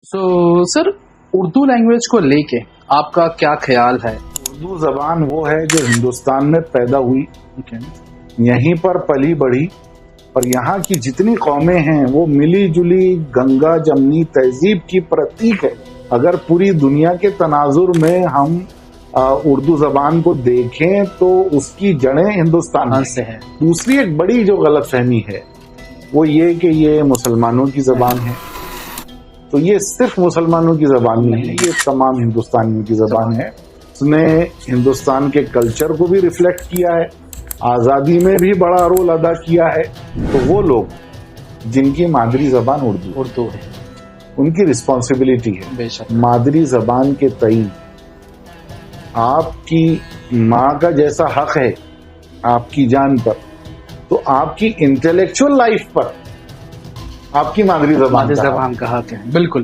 سر Urdu language کو لے کے آپ کا کیا خیال ہے؟ اردو زبان وہ ہے جو ہندوستان میں پیدا ہوئی، یہیں پر پلی بڑھی، اور یہاں کی جتنی قومیں ہیں وہ ملی جلی گنگا جمنی تہذیب کی پرتیک ہے۔ اگر پوری دنیا کے تناظر میں ہم اردو زبان کو دیکھیں تو اس کی جڑیں ہندوستان سے ہے۔ دوسری ایک بڑی جو غلط فہمی ہے وہ یہ کہ یہ مسلمانوں کی زبان ہے، تو یہ صرف مسلمانوں کی زبان نہیں ہے، یہ تمام ہندوستانیوں کی زبان ہے۔ اس نے ہندوستان کے کلچر کو بھی ریفلیکٹ کیا ہے، آزادی میں بھی بڑا رول ادا کیا ہے۔ تو وہ لوگ جن کی مادری زبان اردو ہے، ان کی رسپانسبلٹی ہے بے شک مادری زبان کے تئیں۔ آپ کی ماں کا جیسا حق ہے آپ کی جان پر، تو آپ کی انٹلیکچوئل لائف پر آپ کی مادری زبان کا حق ہے۔ بالکل۔